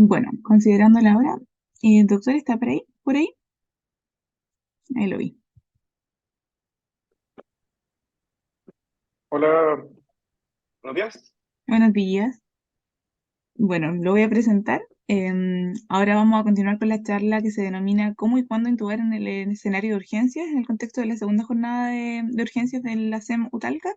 Bueno, considerando la hora, ¿el doctor está por ahí? ¿Por ahí? Ahí lo vi. Hola, buenos días. Buenos días. Bueno, lo voy a presentar. Ahora vamos a continuar con la charla que se denomina ¿Cómo y cuándo intubar en el escenario de urgencias en el contexto de la segunda jornada de urgencias de la SEM Utalca.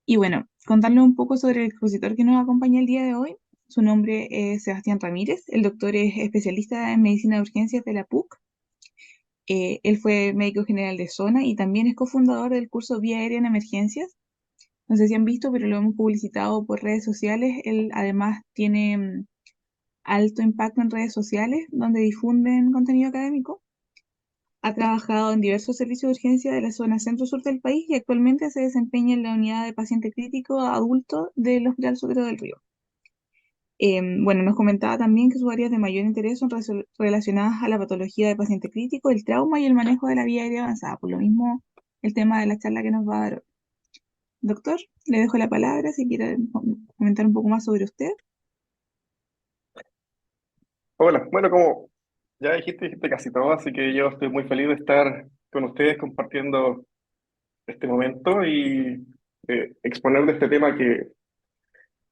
Y bueno, contarle un poco sobre el expositor que nos acompaña el día de hoy. Su nombre es Sebastián Ramírez. El doctor es especialista en medicina de urgencias de la PUC. Él fue médico general de zona y también es cofundador del curso Vía Aérea en Emergencias. No sé si han visto, pero lo hemos publicitado por redes sociales. Él además tiene alto impacto en redes sociales donde difunden contenido académico. Ha trabajado en diversos servicios de urgencia de la zona centro-sur del país y actualmente se desempeña en la unidad de paciente crítico adulto del Hospital Sucre del Río. Bueno, nos comentaba también que sus áreas de mayor interés son relacionadas a la patología de paciente crítico, el trauma y el manejo de la vía aérea avanzada. Por lo mismo, el tema de la charla que nos va a dar hoy. Doctor, le dejo la palabra si quiere comentar un poco más sobre usted. Hola, bueno, como ya dijiste casi todo, así que yo estoy muy feliz de estar con ustedes compartiendo este momento y exponer de este tema que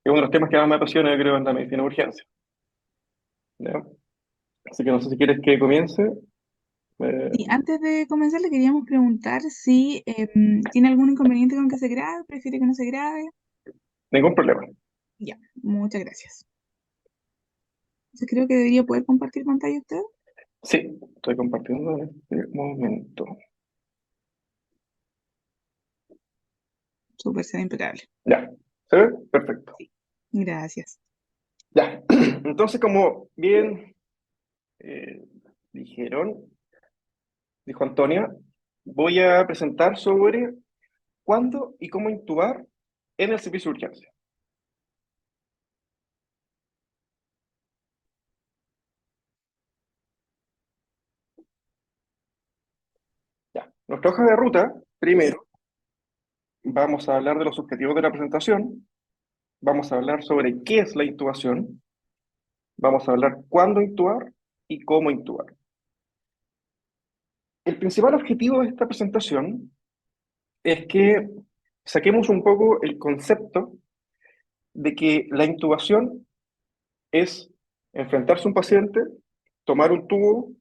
es uno de los temas que más me apasiona, yo creo, en la medicina de urgencia. ¿Ya? Así que no sé si quieres que comience. Eh, Sí, antes de comenzar, le queríamos preguntar si tiene algún inconveniente con que se grabe, prefiere que no se grabe. Ningún problema. Ya, muchas gracias. Entonces creo que debería poder compartir pantalla usted. Sí, estoy compartiendo en este momento. Súper, será impecable. Ya, ¿se ve? Perfecto. Sí, gracias. Ya, entonces como bien eh, dijeron, dijo Antonia, voy a presentar sobre cuándo y cómo intubar en el servicio de urgencia. Ya. Nuestra hoja de ruta, primero, vamos a hablar de los objetivos de la presentación, vamos a hablar sobre qué es la intubación, vamos a hablar cuándo intubar y cómo intubar. El principal objetivo de esta presentación es que saquemos un poco el concepto de que la intubación es enfrentarse a un paciente, tomar un tubo,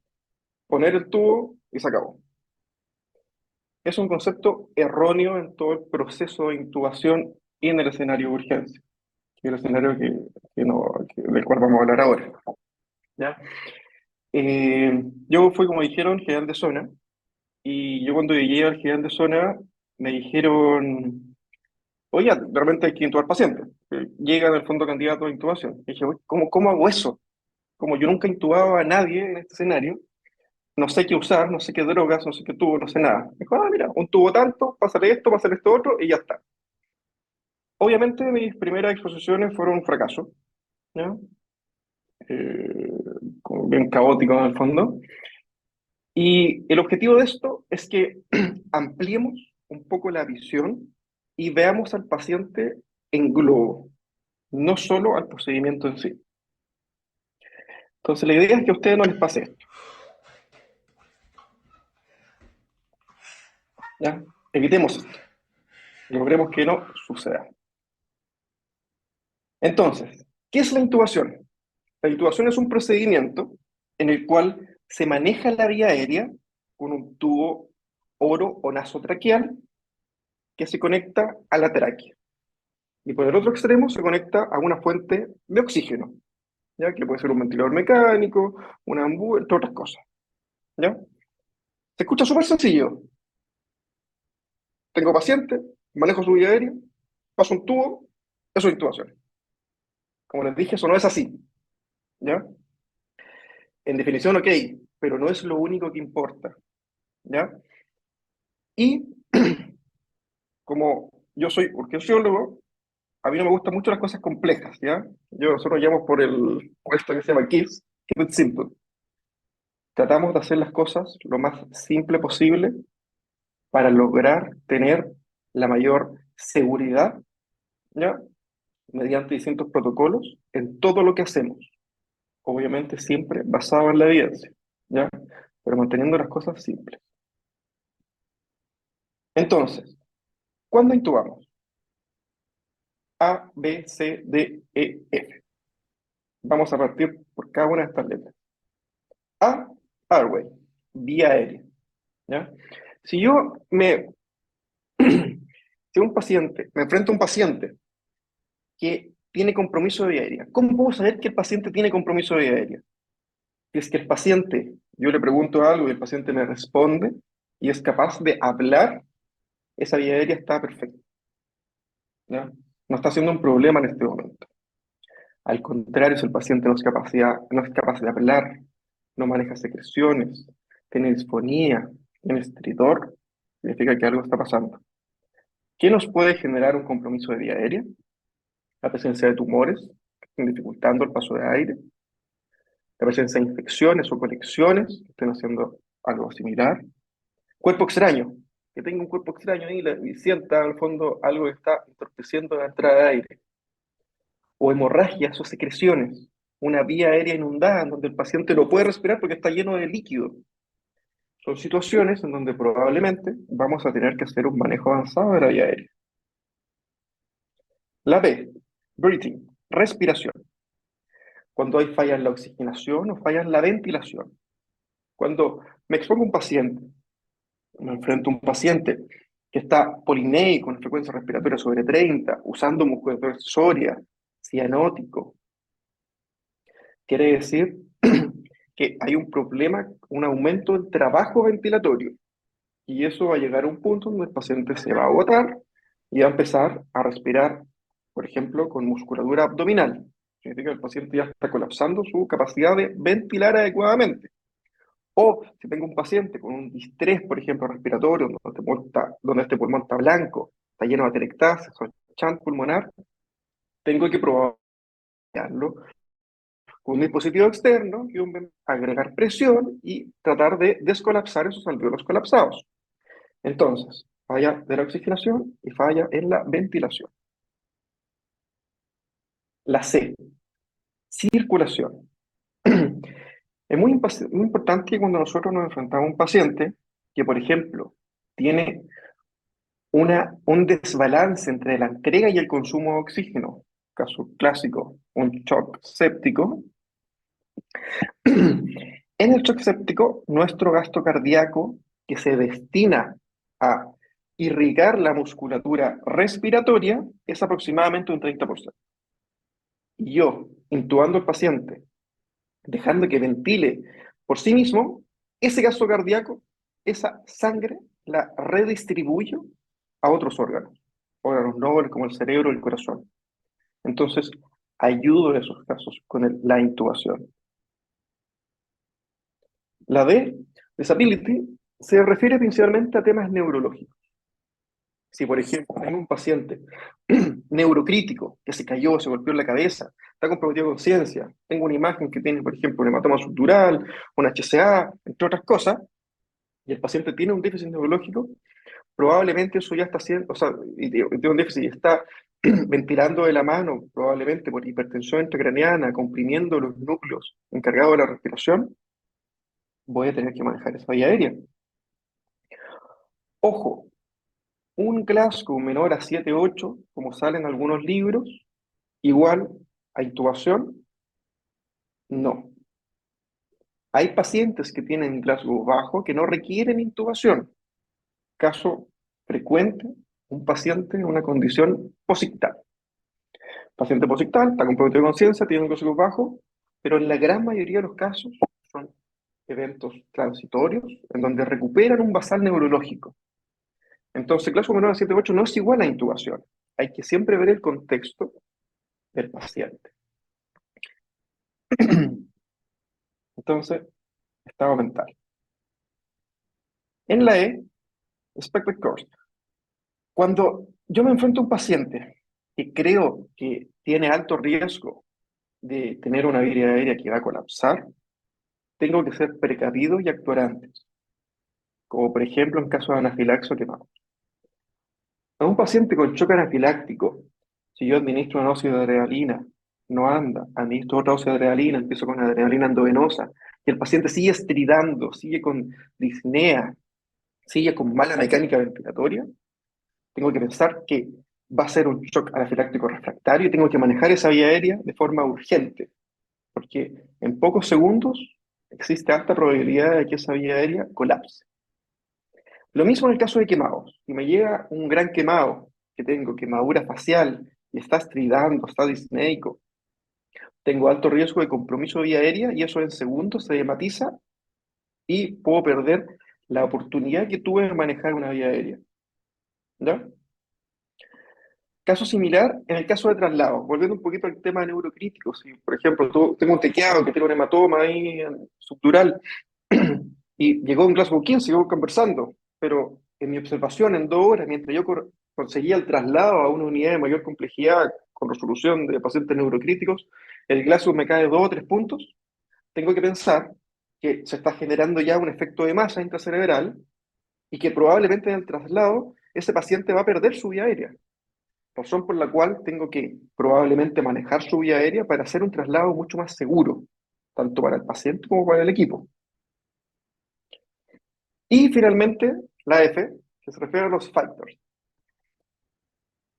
poner el tubo y se acabó. Es un concepto erróneo en todo el proceso de intubación y en el escenario de urgencia, que es el escenario del cual vamos a hablar ahora. ¿Ya? Yo fui, como dijeron, general de zona, y yo cuando llegué al general de zona me dijeron, oye, de repente hay que intubar pacientes. Llega en el fondo candidato a intubación. Y dije, "Uy, ¿cómo hago eso? Como yo nunca he intubado a nadie en este escenario, no sé qué usar, no sé qué drogas, no sé qué tubo, no sé nada. Me dijo, mira, un tubo tanto, pásale esto otro, y ya está. Obviamente mis primeras exposiciones fueron un fracaso, ¿ya? Eh, Como bien caótico en el fondo. Y el objetivo de esto es que ampliemos un poco la visión y veamos al paciente en globo, no solo al procedimiento en sí. Entonces la idea es que a ustedes no les pase esto, ¿ya? Evitemos esto, logremos que no suceda. Entonces, ¿qué es la intubación? La intubación es un procedimiento en el cual se maneja la vía aérea con un tubo oro o nasotraqueal que se conecta a la tráquea. Y por el otro extremo se conecta a una fuente de oxígeno, ¿ya? Que puede ser un ventilador mecánico, una entre otras cosas. ¿Ya? Se escucha súper sencillo. Tengo paciente, manejo su vía aérea, paso un tubo, eso es intubación. Como les dije, eso no es así. ¿Ya? En definición, ok, pero no es lo único que importa. ¿Ya? Y como yo soy urgenciólogo, a mí no me gustan mucho las cosas complejas, ¿ya? Nosotros llamamos por esto que se llama KISS, Keep It Simple. Tratamos de hacer las cosas lo más simple posible para lograr tener la mayor seguridad, ¿ya? Mediante distintos protocolos en todo lo que hacemos. obviamente siempre basado en la evidencia, ¿ya? Pero manteniendo las cosas simples. Entonces, ¿cuándo intubamos? A, B, C, D, E, F. Vamos a partir por cada una de estas letras. A, airway, vía aérea, ¿ya? Si yo me, si un paciente, me enfrento a un paciente que tiene compromiso de vía aérea, ¿cómo puedo saber que el paciente tiene compromiso de vía aérea? Si es que el paciente, yo le pregunto algo y el paciente me responde y es capaz de hablar, esa vía aérea está perfecta, ¿ya? No está siendo un problema en este momento. Al contrario, si el paciente no es capaz de hablar, no maneja secreciones, tiene disfonía, tiene estridor, significa que algo está pasando. ¿Qué nos puede generar un compromiso de vía aérea? La presencia de tumores que estén dificultando el paso de aire, la presencia de infecciones o conexiones que estén haciendo algo similar, cuerpo extraño, que tenga un cuerpo extraño ahí y sienta al fondo algo que está entorpeciendo la entrada de aire, o hemorragias o secreciones, una vía aérea inundada en donde el paciente no puede respirar porque está lleno de líquido. Son situaciones en donde probablemente vamos a tener que hacer un manejo avanzado de la vía aérea. La B, breathing, respiración. Cuando hay falla en la oxigenación o falla en la ventilación. Cuando me expongo a un paciente, me enfrento a un paciente que está polineico, con frecuencia respiratoria sobre 30, usando musculatura accesoria, cianótico, quiere decir que hay un problema, un aumento del trabajo ventilatorio. Y eso va a llegar a un punto donde el paciente se va a agotar y va a empezar a respirar, por ejemplo, con musculatura abdominal. Significa que el paciente ya está colapsando su capacidad de ventilar adecuadamente. O si tengo un paciente con un distrés, por ejemplo, respiratorio, donde este pulmón está blanco, está lleno de atelectasis o chant pulmonar, tengo que probarlo con un dispositivo externo, agregar presión y tratar de descolapsar esos alvéolos colapsados. Entonces, falla de la oxigenación y falla en la ventilación. La C, circulación. Es muy importante que cuando nosotros nos enfrentamos a un paciente que, por ejemplo, tiene un desbalance entre la entrega y el consumo de oxígeno, caso clásico, un shock séptico. En el shock séptico, nuestro gasto cardíaco, que se destina a irrigar la musculatura respiratoria, es aproximadamente un 30%. Y yo, intubando al paciente, dejando que ventile por sí mismo, ese gasto cardíaco, esa sangre, la redistribuyo a otros órganos nobles como el cerebro y el corazón. Entonces, ayudo en esos casos con la intubación. La D, disability, se refiere principalmente a temas neurológicos. Si, por ejemplo, tengo un paciente neurocrítico que se cayó, se golpeó en la cabeza, está comprometido con conciencia, tengo una imagen que tiene, por ejemplo, un hematoma subdural, un HCA, entre otras cosas, y el paciente tiene un déficit neurológico, probablemente eso ya está haciendo, o sea, y tiene un déficit y está ventilando de la mano, probablemente por hipertensión intracraneana, comprimiendo los núcleos encargados de la respiración, voy a tener que manejar esa vía aérea. Ojo, un Glasgow menor a 7,8, como sale en algunos libros, igual a intubación, no. Hay pacientes que tienen Glasgow bajo que no requieren intubación. Caso frecuente, un paciente en una condición posictal. Paciente posictal, está comprometido de conciencia, tiene un Glasgow bajo, pero en la gran mayoría de los casos son eventos transitorios en donde recuperan un basal neurológico. Entonces, Glasgow menor a 7,8 no es igual a intubación. Hay que siempre ver el contexto del paciente. Entonces, estado mental. En la E, expected course. Cuando yo me enfrento a un paciente que creo que tiene alto riesgo de tener una vía aérea que va a colapsar, tengo que ser precavido y actuar antes, como por ejemplo en caso de anafilaxia o quemado. A un paciente con shock anafiláctico, si yo administro una dosis de adrenalina no anda, administro otra dosis de adrenalina, empiezo con adrenalina endovenosa, y el paciente sigue estridando, sigue con disnea, sigue con mala mecánica ventilatoria, tengo que pensar que va a ser un shock anafiláctico refractario y tengo que manejar esa vía aérea de forma urgente, porque en pocos segundos existe alta probabilidad de que esa vía aérea colapse. Lo mismo en el caso de quemados. Si me llega un gran quemado, que tengo quemadura facial y está estridando, está disneico, tengo alto riesgo de compromiso de vía aérea y eso en segundos se hematiza y puedo perder la oportunidad que tuve de manejar una vía aérea. ¿Ya? Caso similar en el caso de traslado, volviendo un poquito al tema de neurocríticos. Si, por ejemplo, tengo un tequeado que tiene un hematoma ahí subdural y llegó un Glasgow 15, sigo conversando, pero en mi observación en 2 horas, mientras yo conseguía el traslado a una unidad de mayor complejidad con resolución de pacientes neurocríticos, el Glasgow me cae 2 o 3 puntos, tengo que pensar que se está generando ya un efecto de masa intracerebral y que probablemente en el traslado ese paciente va a perder su vía aérea, razón por la cual tengo que probablemente manejar su vía aérea para hacer un traslado mucho más seguro, tanto para el paciente como para el equipo. Y finalmente, la F, que se refiere a los factors.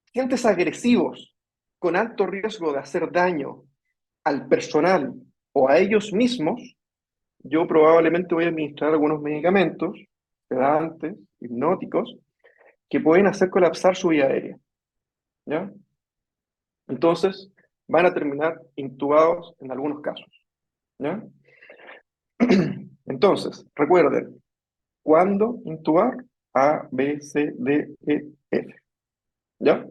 Pacientes agresivos con alto riesgo de hacer daño al personal o a ellos mismos, yo probablemente voy a administrar algunos medicamentos, sedantes, hipnóticos, que pueden hacer colapsar su vía aérea. ¿Ya? Entonces, van a terminar intubados en algunos casos. ¿Ya? Entonces, recuerden, ¿cuándo intubar? A, B, C, D, E, F. ¿Ya?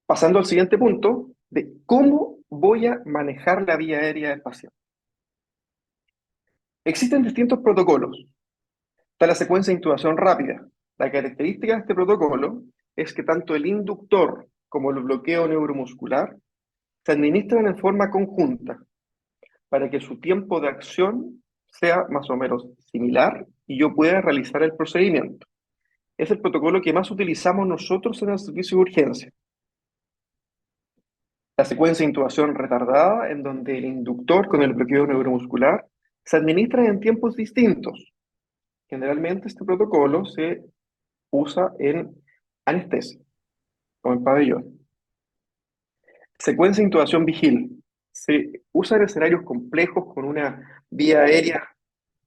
Pasando al siguiente punto de cómo voy a manejar la vía aérea del paciente. Existen distintos protocolos. Está la secuencia de intubación rápida. La característica de este protocolo es que tanto el inductor como el bloqueo neuromuscular se administran en forma conjunta para que su tiempo de acción sea más o menos similar y yo pueda realizar el procedimiento. Es el protocolo que más utilizamos nosotros en el servicio de urgencia. La secuencia de intubación retardada, en donde el inductor con el bloqueo neuromuscular se administra en tiempos distintos. Generalmente este protocolo se usa en anestesia o en pabellón. Secuencia de intubación vigil. Se usa en escenarios complejos con una vía aérea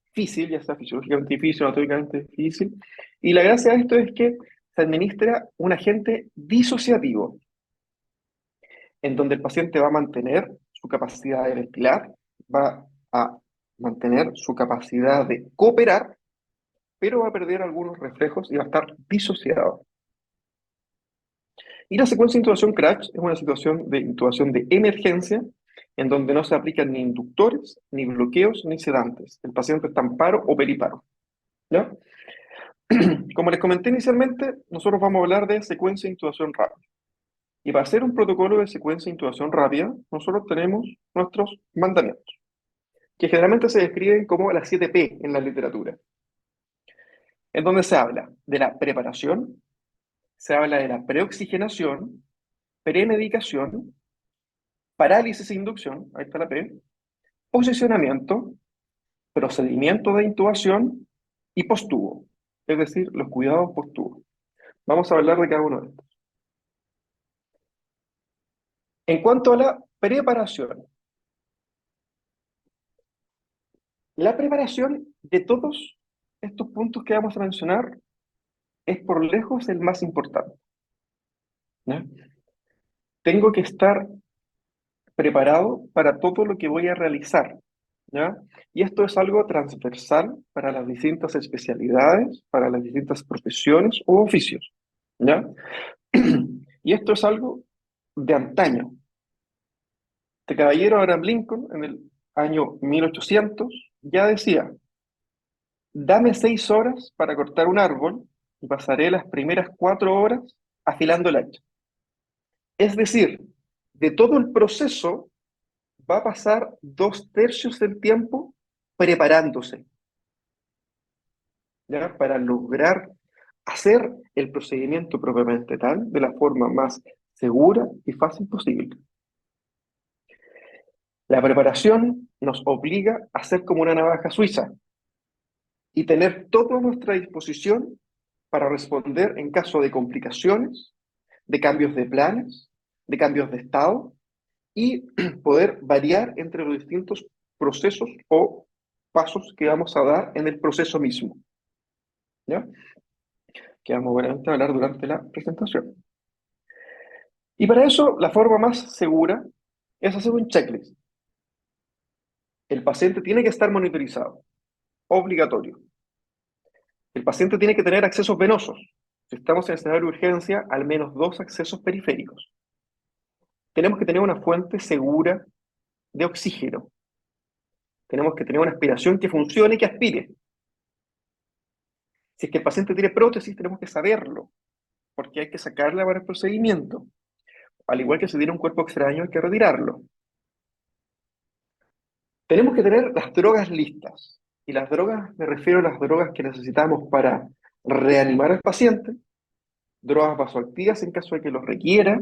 difícil, ya sea fisiológicamente difícil o anatómicamente difícil. Y la gracia de esto es que se administra un agente disociativo, en donde el paciente va a mantener su capacidad de ventilar, va a mantener su capacidad de cooperar, pero va a perder algunos reflejos y va a estar disociado. Y la secuencia de intubación CRASH es una situación de intubación de emergencia, en donde no se aplican ni inductores, ni bloqueos, ni sedantes. El paciente está en paro o periparo. ¿Ya? Como les comenté inicialmente, nosotros vamos a hablar de secuencia de intubación rápida. Y para hacer un protocolo de secuencia de intubación rápida, nosotros tenemos nuestros mandamientos, que generalmente se describen como las 7 P en la literatura, en donde se habla de la preparación, se habla de la preoxigenación, premedicación, parálisis e inducción, ahí está la P, posicionamiento, procedimiento de intubación y postubo, es decir, los cuidados postubo. Vamos a hablar de cada uno de estos. En cuanto a la preparación de todos estos puntos que vamos a mencionar es por lejos el más importante. ¿Ya? Tengo que estar preparado para todo lo que voy a realizar. ¿Ya? Y esto es algo transversal para las distintas especialidades, para las distintas profesiones u oficios. ¿Ya? Y esto es algo de antaño. Este caballero Abraham Lincoln, en el año 1800, ya decía: dame 6 horas para cortar un árbol y pasaré las primeras 4 horas afilando el hacha. Es decir, de todo el proceso va a pasar 2/3 del tiempo preparándose, ¿ya? Para lograr hacer el procedimiento propiamente tal de la forma más segura y fácil posible. La preparación nos obliga a ser como una navaja suiza y tener todo a nuestra disposición para responder en caso de complicaciones, de cambios de planes, de cambios de estado y poder variar entre los distintos procesos o pasos que vamos a dar en el proceso mismo, ¿ya? Que vamos obviamente a hablar durante la presentación. Y para eso, la forma más segura es hacer un checklist. El paciente tiene que estar monitorizado, obligatorio. El paciente tiene que tener accesos venosos. Si estamos en escenario de urgencia, al menos 2 accesos periféricos. Tenemos que tener una fuente segura de oxígeno. Tenemos que tener una aspiración que funcione y que aspire. Si es que el paciente tiene prótesis, tenemos que saberlo, porque hay que sacarla para el procedimiento. Al igual que si tiene un cuerpo extraño, hay que retirarlo. Tenemos que tener las drogas listas. Y las drogas, me refiero a las drogas que necesitamos para reanimar al paciente, drogas vasoactivas en caso de que los requiera,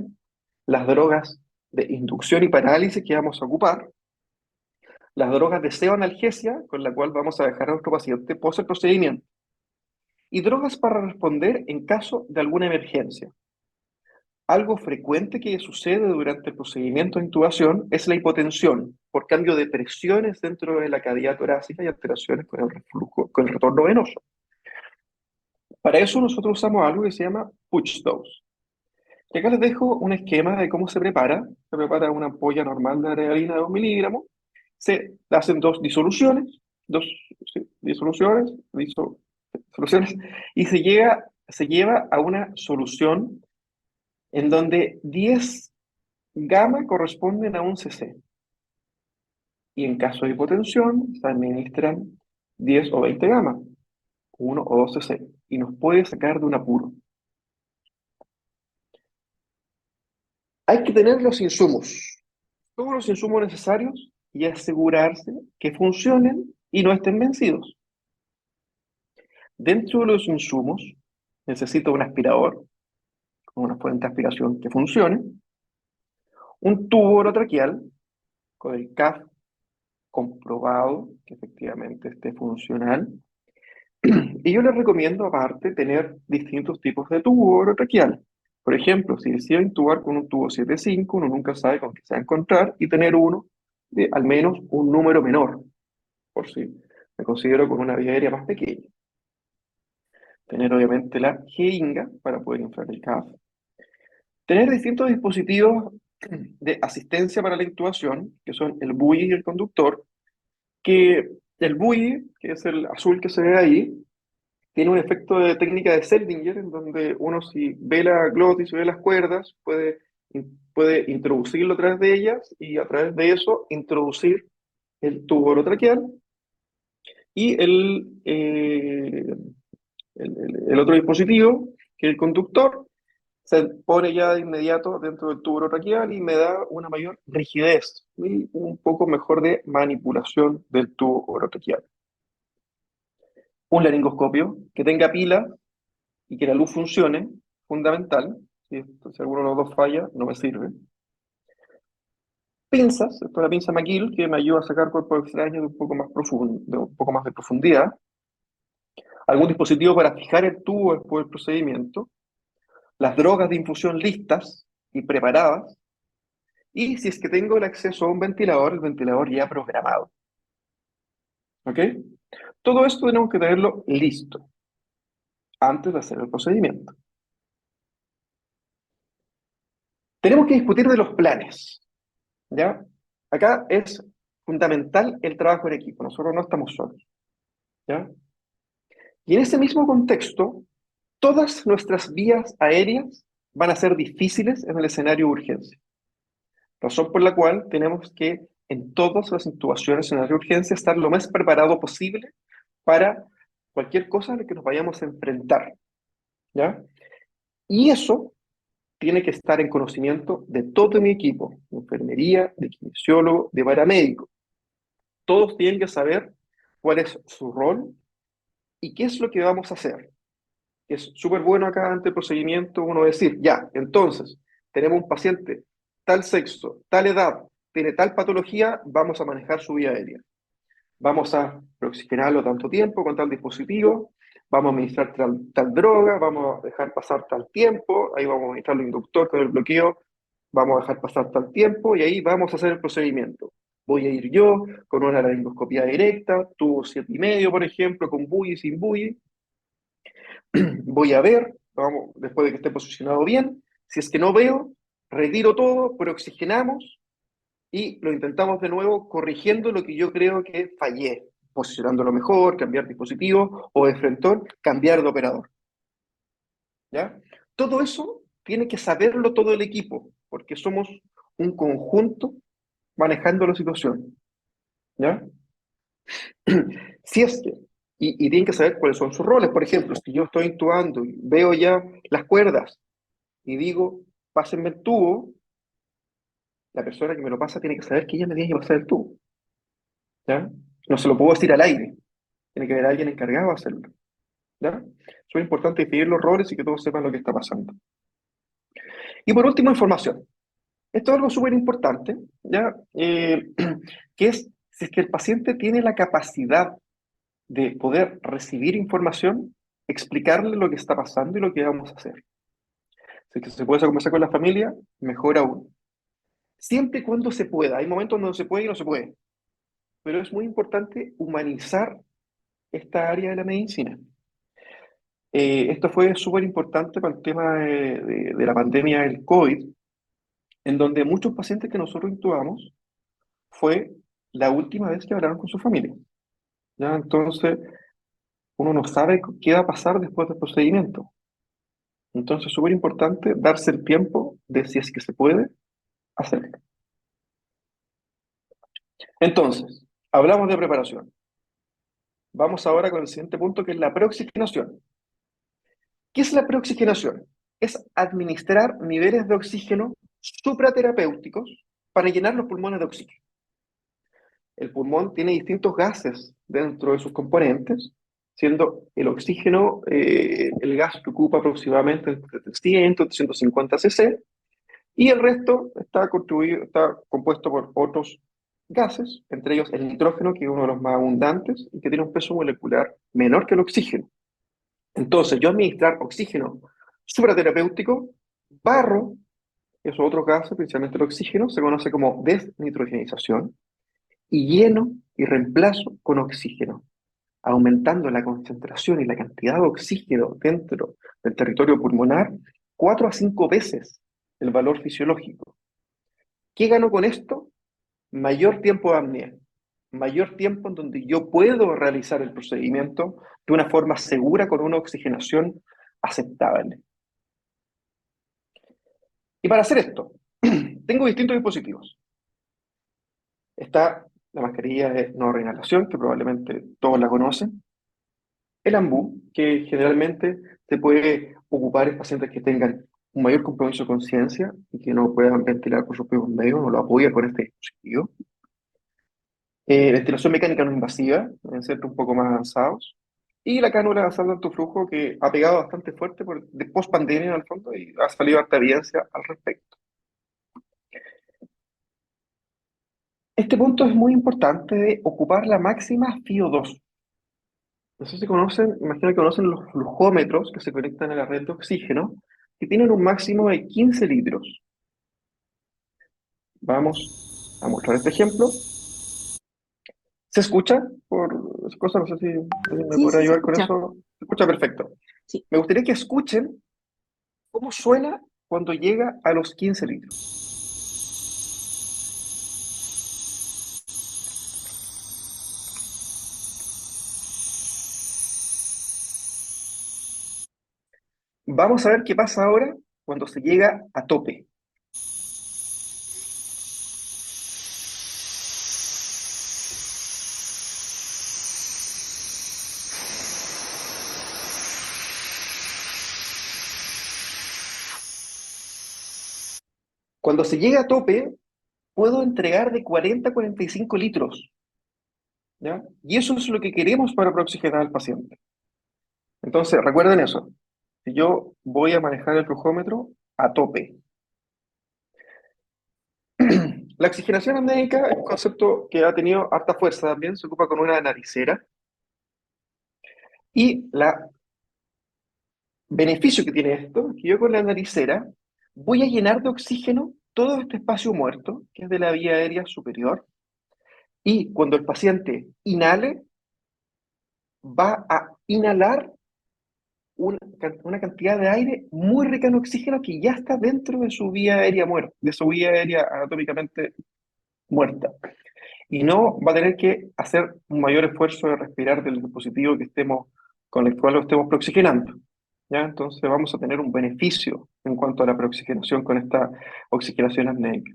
las drogas de inducción y parálisis que vamos a ocupar, las drogas de seoanalgesia con la cual vamos a dejar a nuestro paciente post el procedimiento, y drogas para responder en caso de alguna emergencia. Algo frecuente que sucede durante el procedimiento de intubación es la hipotensión por cambio de presiones dentro de la cavidad torácica y alteraciones con el reflujo, con el retorno venoso. Para eso nosotros usamos algo que se llama push dose. Y acá les dejo un esquema de cómo se prepara. Se prepara una ampolla normal de adrenalina de 2 miligramos. Se hacen 2 disoluciones, sí, soluciones, y se lleva a una solución en donde 10 gamma corresponden a un cc. Y en caso de hipotensión, se administran 10 o 20 gamma, 1 o 2 cc, y nos puede sacar de un apuro. Hay que tener los insumos, todos los insumos necesarios y asegurarse que funcionen y no estén vencidos. Dentro de los insumos, necesito un aspirador con una fuente de aspiración que funcione, un tubo orotraqueal con el CAF comprobado que efectivamente esté funcional. Y yo les recomiendo, aparte, tener distintos tipos de tubo orotraqueal. Por ejemplo, si deseo intubar con un tubo 7.5, uno nunca sabe con qué se va a encontrar, y tener uno de al menos un número menor, por si me considero con una vía aérea más pequeña. Tener obviamente la jeringa para poder inflar el CAF. Tener distintos dispositivos de asistencia para la intubación, que son el buoy y el conductor, que el buoy, que es el azul que se ve ahí, tiene un efecto de técnica de Seldinger, en donde uno si ve la glotis y ve las cuerdas, puede introducirlo a través de ellas y a través de eso introducir el tubo orotraqueal y el otro dispositivo, que es el conductor, se pone ya de inmediato dentro del tubo orotraqueal y me da una mayor rigidez y un poco mejor de manipulación del tubo orotraqueal. Un laringoscopio que tenga pila y que la luz funcione, fundamental. Si alguno de los dos falla, no me sirve. Pinzas, esto es la pinza McGill, que me ayuda a sacar cuerpos extraños de un poco más profundo, de un poco más de profundidad. Algún dispositivo para fijar el tubo después del procedimiento. Las drogas de infusión listas y preparadas. Y si es que tengo el acceso a un ventilador, el ventilador ya programado. ¿Ok? Todo esto tenemos que tenerlo listo antes de hacer el procedimiento. Tenemos que discutir de los planes, ¿ya? Acá es fundamental el trabajo en equipo, nosotros no estamos solos, ¿ya? Y en ese mismo contexto, todas nuestras vías aéreas van a ser difíciles en el escenario de urgencia, razón por la cual tenemos que en todas las intubaciones en escenario de urgencia estar lo más preparado posible para cualquier cosa a la que nos vayamos a enfrentar, ¿ya? Y eso tiene que estar en conocimiento de todo mi equipo, de enfermería, de kinesiólogo, de paramédico. Todos tienen que saber cuál es su rol y qué es lo que vamos a hacer. Es súper bueno acá ante el procedimiento uno decir, ya, entonces, tenemos un paciente tal sexo, tal edad, tiene tal patología, vamos a manejar su vía aérea. Vamos a preoxigenarlo tanto tiempo con tal dispositivo, vamos a administrar tal droga, vamos a dejar pasar tal tiempo, ahí vamos a administrar el inductor con el bloqueo, vamos a dejar pasar tal tiempo y ahí vamos a hacer el procedimiento. Voy a ir yo con una laringoscopía directa, tubo 7,5, por ejemplo, con bully, sin bully. Voy a ver, vamos, después de que esté posicionado bien, si es que no veo, retiro todo, preoxigenamos y lo intentamos de nuevo corrigiendo lo que yo creo que fallé, posicionándolo mejor, cambiar dispositivo o de frentón, cambiar de operador. ¿Ya? Todo eso tiene que saberlo todo el equipo, porque somos un conjunto manejando la situación. ¿Ya? Si es que, y tienen que saber cuáles son sus roles. Por ejemplo, si yo estoy intubando y veo ya las cuerdas y digo, pásenme el tubo, la persona que me lo pasa tiene que saber que ella me tiene que pasar el tubo. ¿Ya? No se lo puedo decir al aire. Tiene que haber alguien encargado de hacerlo. ¿Ya? Es muy importante definir los roles y que todos sepan lo que está pasando. Y por último, información. Esto es algo súper importante, ¿ya? Que es si es que el paciente tiene la capacidad de poder recibir información, explicarle lo que está pasando y lo que vamos a hacer. Si es que se puede conversar con la familia, mejor aún. Siempre y cuando se pueda. Hay momentos donde se puede y no se puede. Pero es muy importante humanizar esta área de la medicina. Esto fue súper importante para el tema de la pandemia del COVID, en donde muchos pacientes que nosotros intubamos fue la última vez que hablaron con su familia. ¿Ya? Entonces, uno no sabe qué va a pasar después del procedimiento. Entonces, es súper importante darse el tiempo de, si es que se puede, hacerlo. Entonces, hablamos de preparación. Vamos ahora con el siguiente punto, que es la preoxigenación. ¿Qué es la preoxigenación? Es administrar niveles de oxígeno supraterapéuticos para llenar los pulmones de oxígeno. El pulmón tiene distintos gases dentro de sus componentes, siendo el oxígeno el gas que ocupa aproximadamente entre 300 y 350 cc, y el resto está compuesto por otros gases, entre ellos el nitrógeno, que es uno de los más abundantes y que tiene un peso molecular menor que el oxígeno. Entonces, yo administrar oxígeno supraterapéutico, barro esos otros gases, principalmente el oxígeno, se conoce como desnitrogenización, y lleno y reemplazo con oxígeno, aumentando la concentración y la cantidad de oxígeno dentro del territorio pulmonar 4 a 5 veces el valor fisiológico. ¿Qué gano con esto? Mayor tiempo de apnea, mayor tiempo en donde yo puedo realizar el procedimiento de una forma segura con una oxigenación aceptable. Y para hacer esto, tengo distintos dispositivos. Está la mascarilla de no reinhalación, que probablemente todos la conocen. El AMBU, que generalmente se puede ocupar en pacientes que tengan un mayor compromiso de conciencia y que no puedan ventilar por sus propios medios, no lo apoya con este dispositivo. Ventilación mecánica no invasiva, en centros un poco más avanzados. Y la cánula basal de alto flujo, que ha pegado bastante fuerte de post pandemia en el fondo y ha salido harta evidencia al respecto. Este punto es muy importante de ocupar la máxima FiO2. No sé si conocen, imagino que conocen los flujómetros que se conectan a la red de oxígeno, que tienen un máximo de 15 litros. Vamos a mostrar este ejemplo. ¿Se escucha? Por esa cosa, no sé si alguien me Sí, podrá sí, se ayudar con escucha. eso. Se escucha perfecto. Sí. Me gustaría que escuchen cómo suena cuando llega a los 15 litros. Vamos a ver qué pasa ahora cuando se llega a tope. Cuando se llega a tope, puedo entregar de 40 a 45 litros, ¿ya? Y eso es lo que queremos para preoxigenar al paciente. Entonces, recuerden eso. Si yo voy a manejar el flujómetro a tope, La oxigenación apneica es un concepto que ha tenido harta fuerza también, se ocupa con una naricera, y la beneficio que tiene esto es que yo con la naricera voy a llenar de oxígeno todo este espacio muerto, que es de la vía aérea superior, y cuando el paciente inhale, va a inhalar una cantidad de aire muy rica en oxígeno que ya está dentro de su vía aérea muerta, de su vía aérea anatómicamente muerta. Y no va a tener que hacer un mayor esfuerzo de respirar del dispositivo que estemos, con el cual lo estemos preoxigenando. ¿Ya? Entonces vamos a tener un beneficio en cuanto a la preoxigenación con esta oxigenación apneica.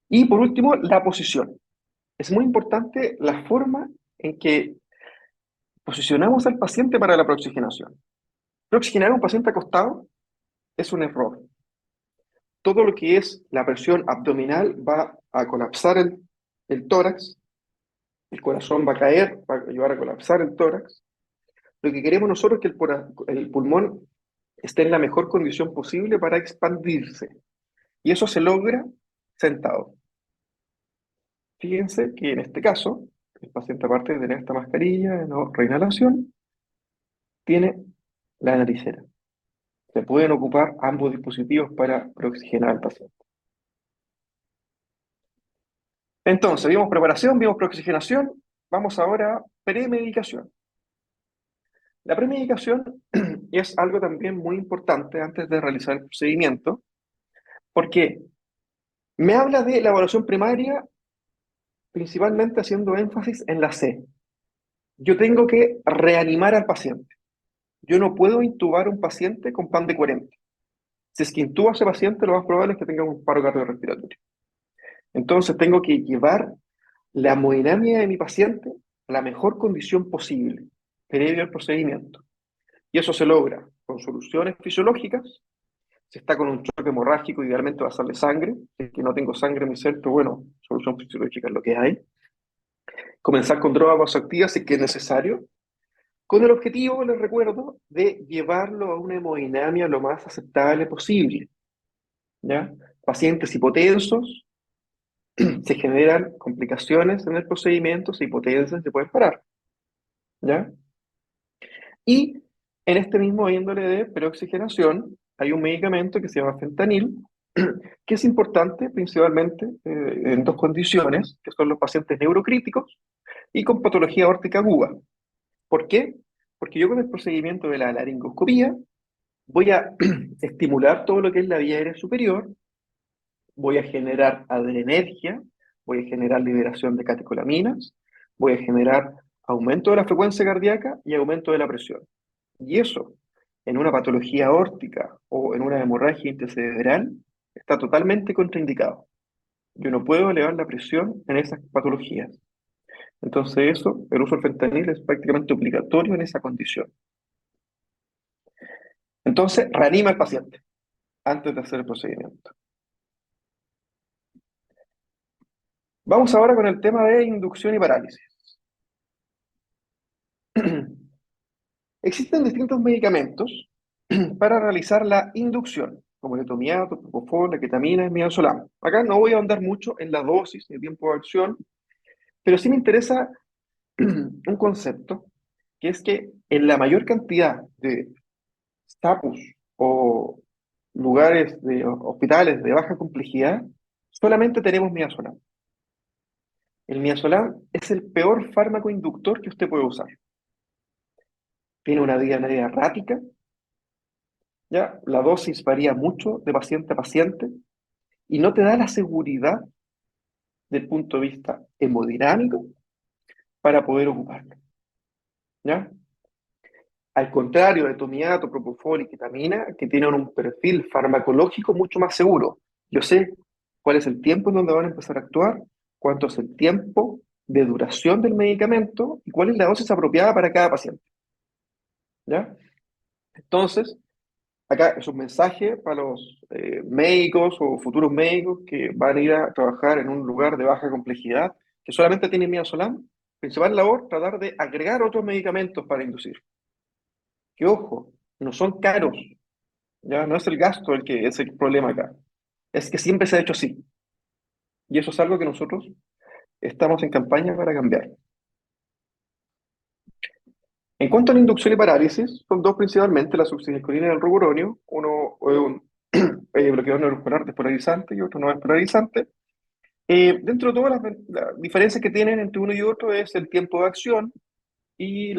Y por último, la posición. Es muy importante la forma en que posicionamos al paciente para la preoxigenación. Preoxigenar a un paciente acostado es un error. Todo lo que es la presión abdominal va a colapsar el tórax, el corazón va a caer, va a ayudar a colapsar el tórax. Lo que queremos nosotros es que el pulmón esté en la mejor condición posible para expandirse. Y eso se logra sentado. Fíjense que en este caso, el paciente, aparte de tener esta mascarilla de no reinhalación, tiene la naricera. Se pueden ocupar ambos dispositivos para preoxigenar al paciente. Entonces, vimos preparación, vimos preoxigenación, vamos ahora a premedicación. La premedicación es algo también muy importante antes de realizar el procedimiento, porque me habla de la evaluación primaria, principalmente haciendo énfasis en la C. Yo tengo que reanimar al paciente. Yo no puedo intubar a un paciente con PAN de 40. Si es que intubo a ese paciente, lo más probable es que tenga un paro cardiorrespiratorio. Entonces tengo que llevar la hemodinamia de mi paciente a la mejor condición posible, previo al procedimiento. Y eso se logra con soluciones fisiológicas. Si está con un choque hemorrágico, idealmente va a hacerle sangre. Si es que no tengo sangre en mi centro, bueno, solución fisiológica es lo que hay. Comenzar con drogas vasoactivas si es que es necesario, con el objetivo, les recuerdo, de llevarlo a una hemodinamia lo más aceptable posible. ¿Ya? Pacientes hipotensos, se generan complicaciones en el procedimiento, se hipotensan, se pueden parar. ¿Ya? Y en este mismo índole de preoxigenación, hay un medicamento que se llama fentanil, que es importante principalmente en dos condiciones, que son los pacientes neurocríticos y con patología aórtica aguda. ¿Por qué? Porque yo con el procedimiento de la laringoscopía voy a estimular todo lo que es la vía aérea superior, voy a generar adrenergia, voy a generar liberación de catecolaminas, voy a generar aumento de la frecuencia cardíaca y aumento de la presión. Y eso, en una patología aórtica o en una hemorragia intracerebral, está totalmente contraindicado. Yo no puedo elevar la presión en esas patologías. Entonces eso, el uso del fentanil es prácticamente obligatorio en esa condición. Entonces, reanima al paciente antes de hacer el procedimiento. Vamos ahora con el tema de inducción y parálisis. Existen distintos medicamentos para realizar la inducción, como el etomiato, propofol, la ketamina y el midazolam. Acá no voy a ahondar mucho en la dosis ni el tiempo de acción, pero sí me interesa un concepto, que es que en la mayor cantidad de SAPUS o lugares de hospitales de baja complejidad, solamente tenemos midazolam. El midazolam es el peor fármaco inductor que usted puede usar. Tiene una vida media errática, ¿ya? La dosis varía mucho de paciente a paciente y no te da la seguridad del punto de vista hemodinámico para poder ocuparlo, ¿ya? Al contrario de tomiato, propofol y ketamina, que tienen un perfil farmacológico mucho más seguro. Yo sé cuál es el tiempo en donde van a empezar a actuar, cuánto es el tiempo de duración del medicamento y cuál es la dosis apropiada para cada paciente, ¿ya? Entonces, acá es un mensaje para los médicos o futuros médicos que van a ir a trabajar en un lugar de baja complejidad, que solamente tienen midazolam. Principal labor, tratar de agregar otros medicamentos para inducir. Que ojo, no son caros, ya no es el gasto el que es el problema acá. es que siempre se ha hecho así. Y eso es algo que nosotros estamos en campaña para cambiar. En cuanto a la inducción y parálisis, son dos principalmente, la succinilcolina y el ruburonio. Uno es un bloqueador neuromuscular despolarizante y otro no despolarizante. Dentro de todas las diferencias que tienen entre uno y otro es el tiempo de acción y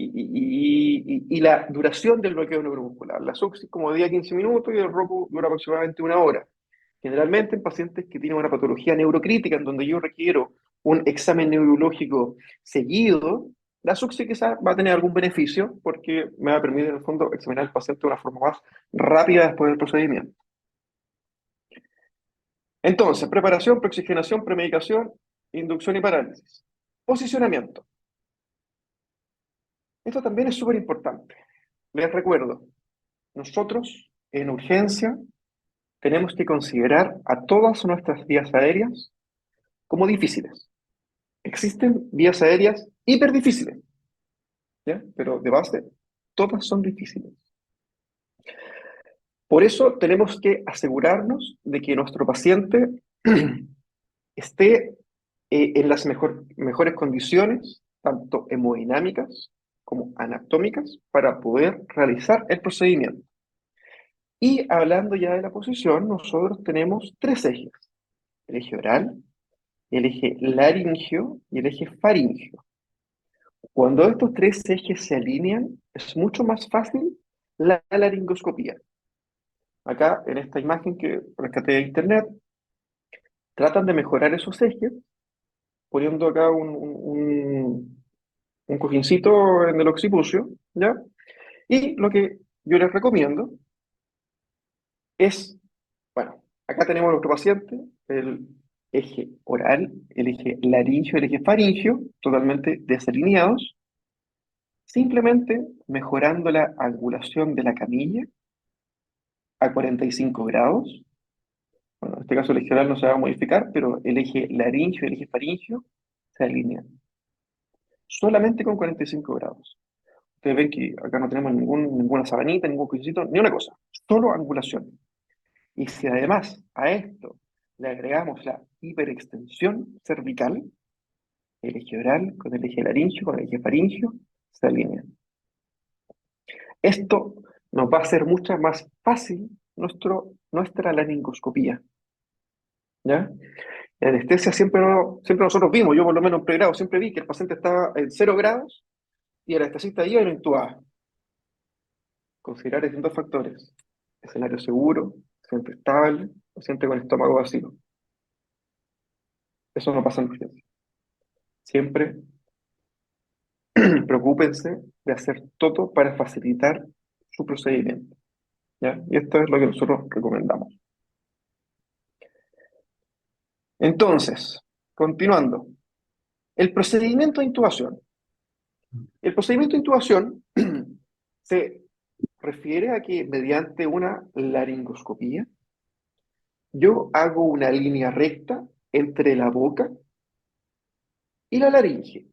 y la duración del bloqueo neuromuscular. La SUX es como 10 a 15 minutos y el ROCU dura aproximadamente una hora. Generalmente en pacientes que tienen una patología neurocrítica, en donde yo requiero un examen neurológico seguido, la SUXI quizás va a tener algún beneficio porque me va a permitir en el fondo examinar al paciente de una forma más rápida después del procedimiento. Entonces, preparación, preoxigenación, premedicación, inducción y parálisis. Posicionamiento. Esto también es súper importante. Les recuerdo, nosotros en urgencia tenemos que considerar a todas nuestras vías aéreas como difíciles. Existen vías aéreas hiper difíciles, ¿ya? Pero de base, todas son difíciles. Por eso tenemos que asegurarnos de que nuestro paciente esté en las mejores condiciones, tanto hemodinámicas como anatómicas, para poder realizar el procedimiento. Y hablando ya de la posición, nosotros tenemos tres ejes: el eje oral, el eje laringio y el eje faringio. Cuando estos tres ejes se alinean, es mucho más fácil la laringoscopía. Acá, en esta imagen que rescaté de internet, tratan de mejorar esos ejes poniendo acá un cojincito en el occipucio, ¿ya? Y lo que yo les recomiendo es, bueno, acá tenemos a nuestro paciente, el eje oral, el eje laringio, el eje faringio, totalmente desalineados, simplemente mejorando la angulación de la camilla a 45 grados. Bueno, en este caso el eje oral no se va a modificar, pero el eje laringio y el eje faringio se alinean solamente con 45 grados. Ustedes ven que acá no tenemos ninguna sabanita, ningún cuchillito, ni una cosa, solo angulación. Y si además a esto le agregamos la hiperextensión cervical, el eje oral con el eje laringio, con el eje faringio, se alinean. Esto nos va a hacer mucho más fácil nuestra laringoscopía, ¿ya? La anestesia siempre nosotros vimos, yo por lo menos en pregrado siempre vi que el paciente estaba en 0 grados y el anestesista iba y lo intubaba. Considerar distintos factores: escenario seguro, paciente estable, paciente con estómago vacío. Eso no pasa en urgencia. Siempre preocúpense de hacer todo para facilitar su procedimiento, ¿ya? Y esto es lo que nosotros recomendamos. Entonces, continuando, el procedimiento de intubación. El procedimiento de intubación se refiere a que mediante una laringoscopía yo hago una línea recta entre la boca y la laringe,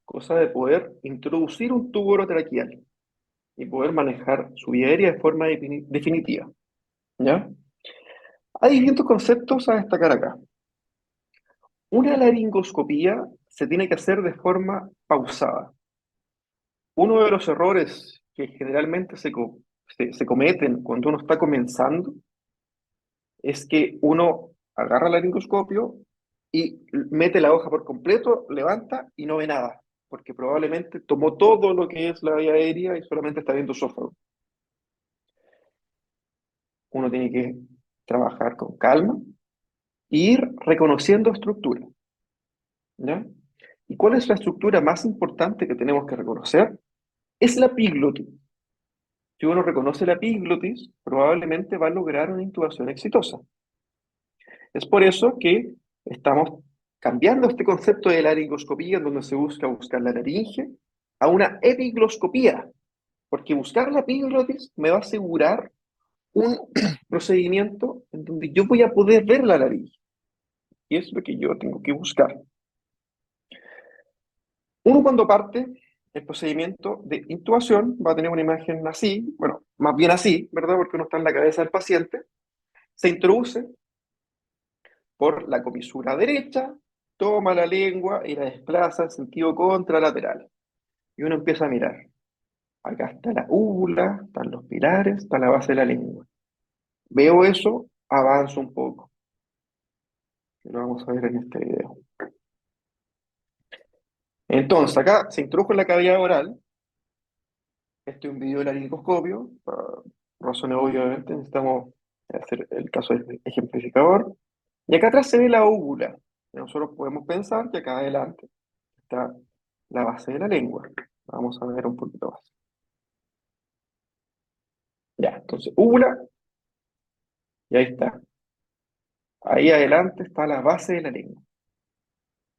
cosa de poder introducir un tubo orotraqueal y poder manejar su vía aérea de forma definitiva, ¿ya? Hay distintos conceptos a destacar acá. Una laringoscopía se tiene que hacer de forma pausada. Uno de los errores que generalmente se cometen cuando uno está comenzando es que uno agarra el laringoscopio y mete la hoja por completo, levanta y no ve nada, porque probablemente tomó todo lo que es la vía aérea y solamente está viendo esófago. Uno tiene que trabajar con calma e ir reconociendo estructura, ¿ya? ¿Y cuál es la estructura más importante que tenemos que reconocer? Es la epiglotis. Si uno reconoce la epiglotis, probablemente va a lograr una intubación exitosa. Es por eso que estamos cambiando este concepto de laringoscopía, en donde se buscar la laringe, a una epigloscopía, porque buscar la epiglotis me va a asegurar un procedimiento en donde yo voy a poder ver la laringe. Y es lo que yo tengo que buscar. Uno cuando parte el procedimiento de intubación va a tener una imagen así, bueno, más bien así, ¿verdad? Porque uno está en la cabeza del paciente, se introduce por la comisura derecha, toma la lengua y la desplaza en sentido contralateral. Y uno empieza a mirar. Acá está la úvula, están los pilares, está la base de la lengua. Veo eso, avanzo un poco, que lo vamos a ver en este video. Entonces, acá se introdujo en la cavidad oral. Este es un video de laringoscopio. Por razones obvias, obviamente, necesitamos hacer el caso ejemplificador. Y acá atrás se ve la úvula. Y nosotros podemos pensar que acá adelante está la base de la lengua. Vamos a ver un poquito más. Ya, entonces, úvula, y ahí está. Ahí adelante está la base de la lengua.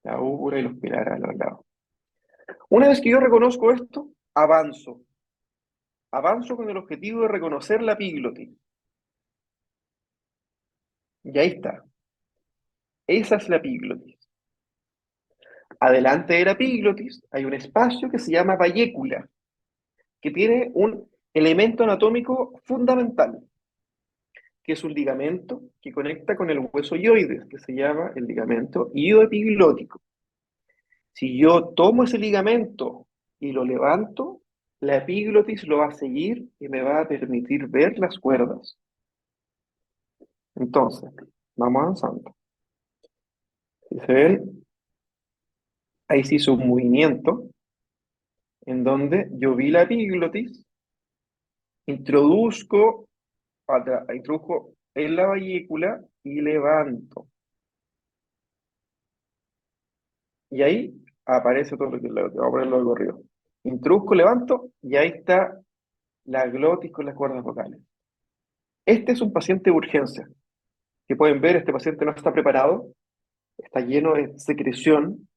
La úvula y los pilares a los lados. Una vez que yo reconozco esto, avanzo. Avanzo con el objetivo de reconocer la epiglotis. Y ahí está. Esa es la epiglotis. Adelante de la epiglotis hay un espacio que se llama vallécula, que tiene un elemento anatómico fundamental, que es un ligamento que conecta con el hueso hioides, que se llama el ligamento hioepiglótico. Si yo tomo ese ligamento y lo levanto, la epiglotis lo va a seguir y me va a permitir ver las cuerdas. Entonces, vamos avanzando. Si se ven, ahí se hizo un movimiento en donde yo vi la epiglotis, introduzco en la vallécula y levanto. Y ahí aparece todo lo que vamos a ponerlo de corrido. Introduzco, levanto y ahí está la glotis con las cuerdas vocales. Este es un paciente de urgencia. Que pueden ver, este paciente no está preparado, está lleno de secreción,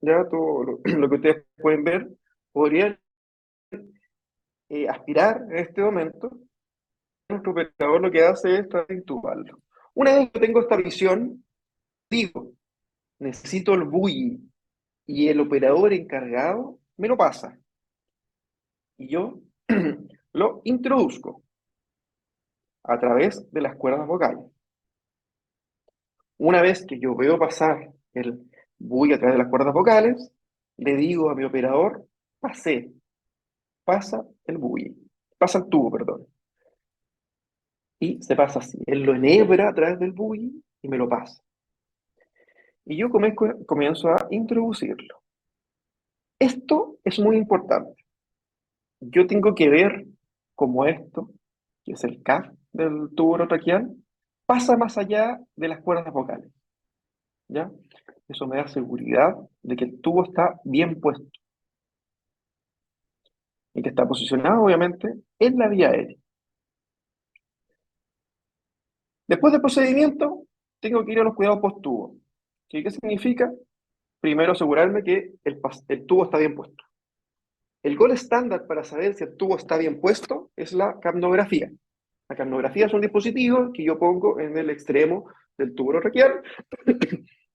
ya todo lo que ustedes pueden ver, podrían aspirar en este momento. Nuestro operador lo que hace es tratar de intubarlo. Una vez que tengo esta visión, digo, necesito el bully y el operador encargado me lo pasa. Y yo lo introduzco a través de las cuerdas vocales. Una vez que yo veo pasar el bully a través de las cuerdas vocales, le digo a mi operador, pasé, pasa el bully, pasa el tubo, perdón. Y se pasa así. Él lo enhebra a través del bully y me lo pasa. Y yo comienzo a introducirlo. Esto es muy importante. Yo tengo que ver cómo esto, que es el CAF del tubo orotraqueal, pasa más allá de las cuerdas vocales. ¿Ya? Eso me da seguridad de que el tubo está bien puesto y que está posicionado, obviamente, en la vía aérea. Después del procedimiento, tengo que ir a los cuidados post-tubo. ¿Qué significa? Primero asegurarme que el tubo está bien puesto. El gol estándar para saber si el tubo está bien puesto es la capnografía. La capnografía es un dispositivo que yo pongo en el extremo del tubo orotraqueal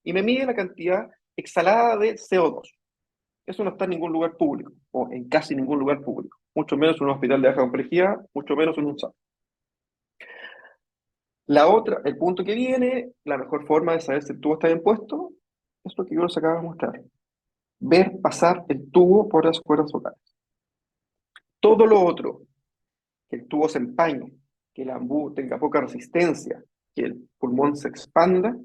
y me mide la cantidad exhalada de CO2. Eso no está en ningún lugar público, o en casi ningún lugar público, mucho menos en un hospital de baja complejidad, mucho menos en un SAP. El punto que viene, la mejor forma de saber si el tubo está bien puesto, es lo que yo les acabo de mostrar. Ver pasar el tubo por las cuerdas vocales. Todo lo otro, que el tubo se empañe, que el ambú tenga poca resistencia, que el pulmón se expanda,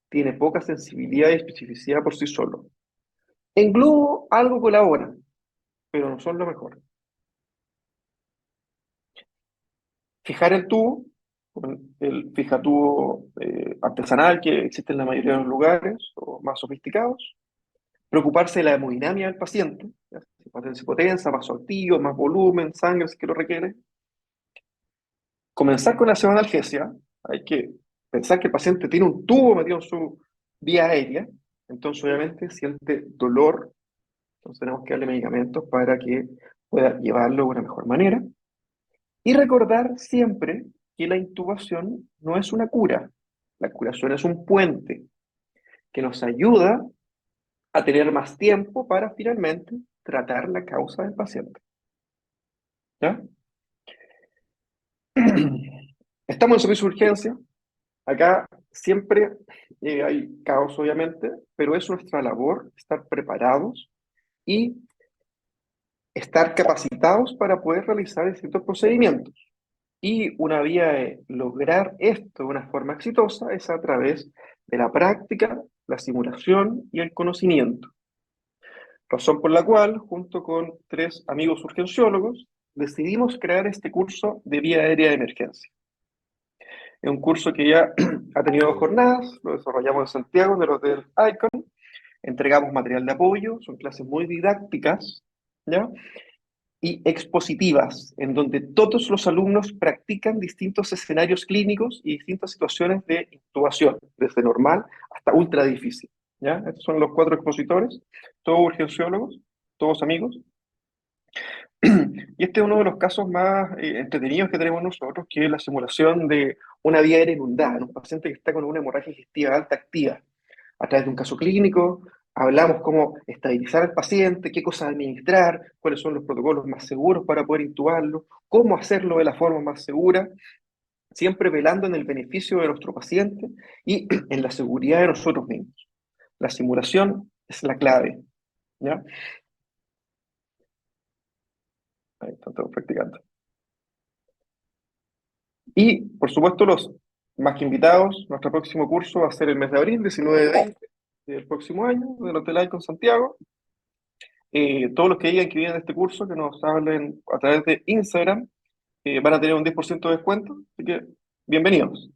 tiene poca sensibilidad y especificidad por sí solo. En globo algo colabora, pero no son lo mejor. Fijar el tubo, el fijatubo artesanal que existe en la mayoría de los lugares, o más sofisticados. Preocuparse de la hemodinamia del paciente, ¿ya? Si potencia hipotensa, vaso activo, más volumen, sangre, si que lo requiere. Comenzar con la analgesia, hay que pensar que el paciente tiene un tubo metido en su vía aérea, entonces obviamente siente dolor, entonces tenemos que darle medicamentos para que pueda llevarlo de una mejor manera. Y recordar siempre que la intubación no es una cura, la curación es un puente que nos ayuda a tener más tiempo para finalmente tratar la causa del paciente. ¿Ya? Estamos en servicio de urgencia. Acá siempre hay caos, obviamente, pero es nuestra labor estar preparados y estar capacitados para poder realizar distintos procedimientos. Y una vía de lograr esto de una forma exitosa es a través de la práctica, la simulación y el conocimiento. Razón por la cual, junto con 3 amigos urgenciólogos, decidimos crear este curso de vía aérea de emergencia. Es un curso que ya ha tenido 2 jornadas, lo desarrollamos en Santiago, en el Hotel Icon, entregamos material de apoyo, son clases muy didácticas, ¿ya? Y expositivas, en donde todos los alumnos practican distintos escenarios clínicos y distintas situaciones de intubación, desde normal hasta ultra difícil, ¿ya? Estos son los 4 expositores, todos urgenciólogos, todos amigos. Y este es uno de los casos más entretenidos que tenemos nosotros, que es la simulación de una vía aérea inundada, en un paciente que está con una hemorragia digestiva alta activa. A través de un caso clínico, hablamos cómo estabilizar al paciente, qué cosas administrar, cuáles son los protocolos más seguros para poder intubarlo, cómo hacerlo de la forma más segura, siempre velando en el beneficio de nuestro paciente y en la seguridad de nosotros mismos. La simulación es la clave, ¿ya? Ahí estamos practicando. Y, por supuesto, los más que invitados, nuestro próximo curso va a ser el mes de abril, 19-20 del próximo año, del Hotel Icon Santiago. Todos los que digan que vienen de este curso, que nos hablen a través de Instagram, van a tener un 10% de descuento, así que bienvenidos.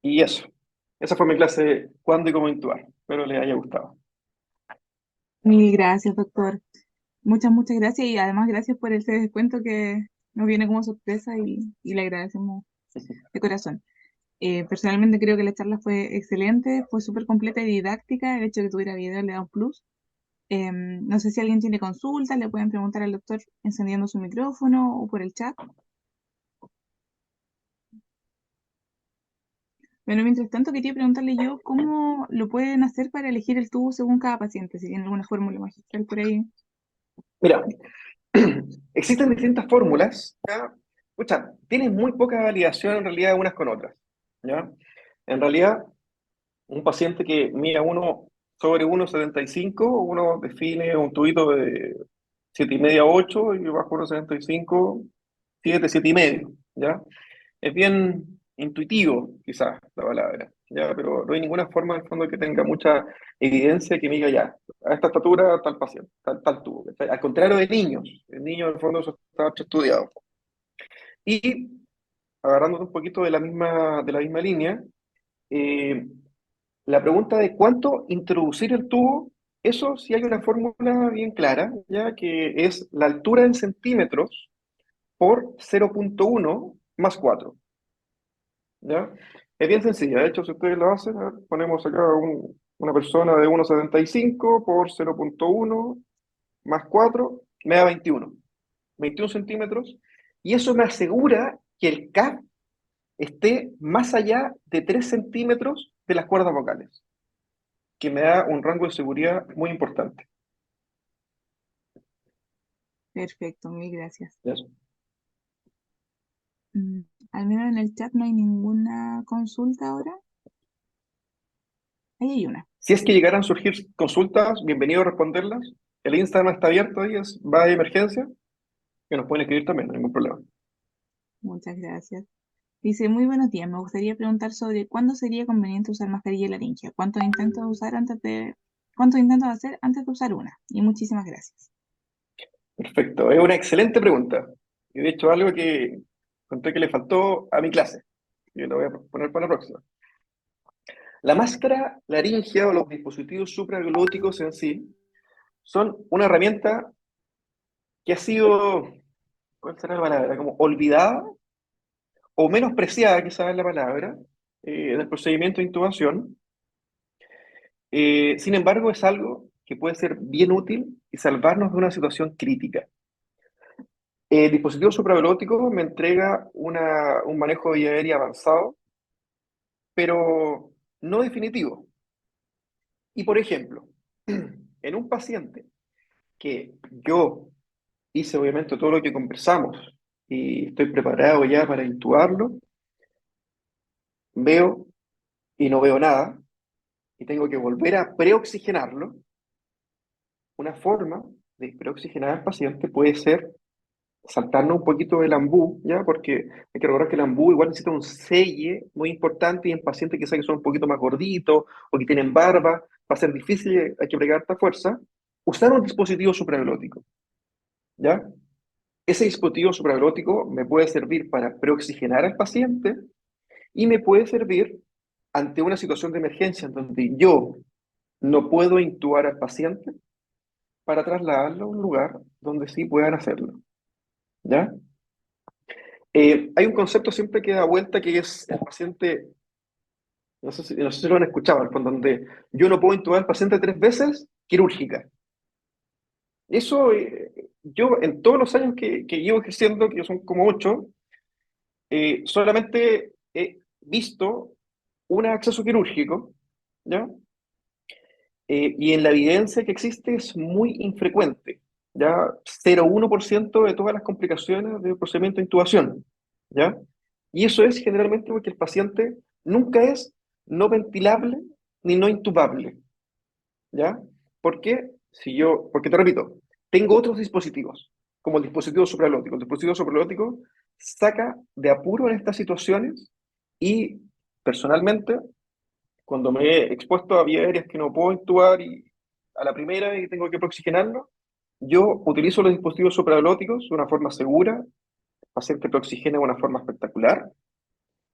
Y eso, esa fue mi clase de cuándo y cómo intubar. Espero les haya gustado. Mil gracias, doctor. Muchas gracias y además gracias por ese descuento que nos viene como sorpresa y le agradecemos de corazón. Personalmente creo que la charla fue excelente, fue súper completa y didáctica. El hecho de que tuviera video le da un plus. No sé si alguien tiene consultas, le pueden preguntar al doctor encendiendo su micrófono o por el chat. Bueno, mientras tanto quería preguntarle yo cómo lo pueden hacer para elegir el tubo según cada paciente, si tiene alguna fórmula magistral por ahí. Mira, existen distintas fórmulas, ¿ya? Escucha, tienen muy poca validación en realidad unas con otras, ¿ya? En realidad, un paciente que mira uno sobre 1,75, uno define un tubito de 7,5 a 8 y bajo 1,75, 7, 7,5, ¿ya? Es bien intuitivo, quizás, la palabra, ¿ya? Pero no hay ninguna forma, en el fondo, que tenga mucha evidencia que me diga ya, a esta estatura, tal paciente, tal tubo. ¿Cachai? Al contrario de niños, el niño, en el fondo, eso está estudiado. Y agarrándote un poquito de la misma línea, eh, la pregunta de cuánto introducir el tubo, eso sí hay una fórmula bien clara, ya que es la altura en centímetros por 0,1 más 4. ¿Ya? Es bien sencilla, de hecho, si ustedes lo hacen, a ver, ponemos acá una persona de 1,75 por 0,1 más 4 me da 21 centímetros, y eso me asegura que el CAP esté más allá de 3 centímetros de las cuerdas vocales, que me da un rango de seguridad muy importante. Perfecto, mil gracias. ¿Ya? Mm, Al menos en el chat no hay ninguna consulta ahora. Ahí hay una. Si es que llegaran a surgir consultas, bienvenido a responderlas. El Instagram está abierto ahí, va de emergencia, que nos pueden escribir también, no hay ningún problema. Muchas gracias. Dice, muy buenos días. Me gustaría preguntar sobre cuándo sería conveniente usar mascarilla laringia. ¿Cuántos intentos hacer antes de usar una? Y muchísimas gracias. Perfecto, es una excelente pregunta. Y de hecho, algo que conté que le faltó a mi clase. Y lo voy a poner para la próxima. La máscara laringia o los dispositivos supraglóticos en sí son una herramienta que ha sido, ¿cuál será la palabra? Como olvidada o menospreciada, quizás es la palabra, en el procedimiento de intubación. Sin embargo, es algo que puede ser bien útil y salvarnos de una situación crítica. El dispositivo supraglótico me entrega un manejo de vía aérea avanzado, pero no definitivo. Y por ejemplo, en un paciente que yo hice obviamente todo lo que conversamos y estoy preparado ya para intubarlo, veo y no veo nada y tengo que volver a preoxigenarlo. Una forma de preoxigenar al paciente puede ser saltarnos un poquito del ambú, ¿ya? Porque hay que recordar que el ambú igual necesita un selle muy importante y en pacientes que son un poquito más gorditos o que tienen barba, va a ser difícil, hay que pregar esta fuerza. Usar un dispositivo supraglótico, ¿ya? Ese dispositivo supraglótico me puede servir para preoxigenar al paciente y me puede servir ante una situación de emergencia en donde yo no puedo intubar al paciente para trasladarlo a un lugar donde sí puedan hacerlo, ¿ya? Hay un concepto siempre que da vuelta que es el paciente, no sé si lo han escuchado, en el fondo, donde yo no puedo intubar al paciente 3 veces quirúrgica. Eso, yo en todos los años que llevo ejerciendo, que son como 8, solamente he visto un acceso quirúrgico, ¿ya? Y en la evidencia que existe es muy infrecuente, ya 0,1% de todas las complicaciones del procedimiento de intubación, ¿ya? Y eso es generalmente porque el paciente nunca es no ventilable ni no intubable, ¿ya? ¿Por qué? Porque te repito, tengo otros dispositivos, como el dispositivo supralótico. El dispositivo supralótico saca de apuro en estas situaciones y personalmente cuando me he expuesto a vías aéreas que no puedo intubar y a la primera y tengo que preoxigenarlo, yo utilizo los dispositivos supraglóticos de una forma segura, el paciente preoxigena de una forma espectacular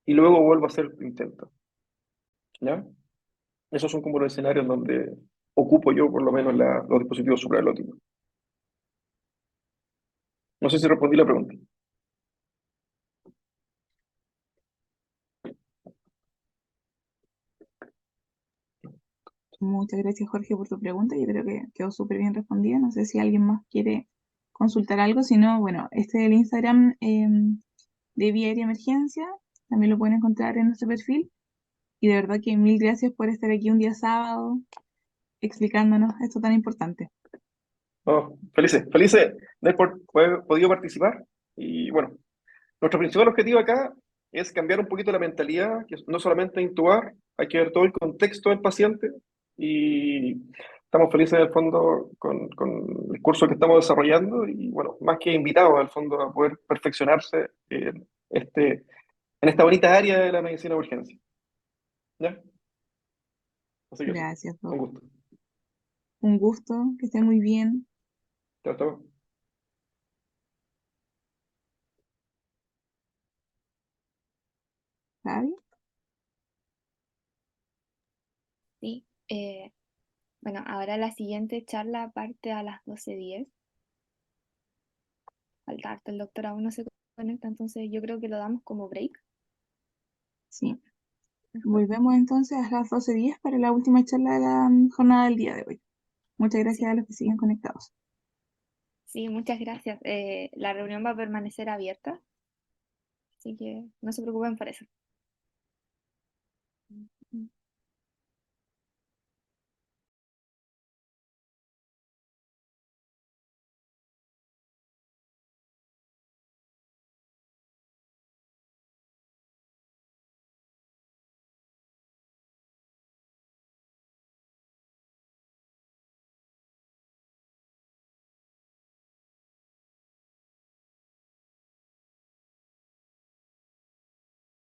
y luego vuelvo a hacer el intento, ¿ya? Esos son como los escenarios donde ocupo yo por lo menos los dispositivos supraglóticos. No sé si respondí la pregunta. Muchas gracias, Jorge, por tu pregunta. Yo creo que quedó súper bien respondida. No sé si alguien más quiere consultar algo. Si no, bueno, este es el Instagram de Vía Aérea Emergencia. También lo pueden encontrar en nuestro perfil. Y de verdad que mil gracias por estar aquí un día sábado explicándonos esto tan importante. Oh, felices de haber podido participar y bueno, nuestro principal objetivo acá es cambiar un poquito la mentalidad, que no solamente intubar, hay que ver todo el contexto del paciente y estamos felices en el fondo con el curso que estamos desarrollando y bueno, más que invitados al fondo a poder perfeccionarse en esta bonita área de la medicina de urgencia. ¿Ya? Así que eso, Gracias, un Doc. gusto. Un gusto, que esté muy bien. Chao, chao. ¿Sabes? Sí, bueno, ahora la siguiente charla parte a las 12:10. Falta harto, el doctor aún no se conecta, entonces yo creo que lo damos como break. Sí. Mejor. Volvemos entonces a las 12:10 para la última charla de la jornada del día de hoy. Muchas Sí, gracias a los que siguen conectados. sí, muchas gracias. La reunión va a permanecer abierta, así que no se preocupen por eso.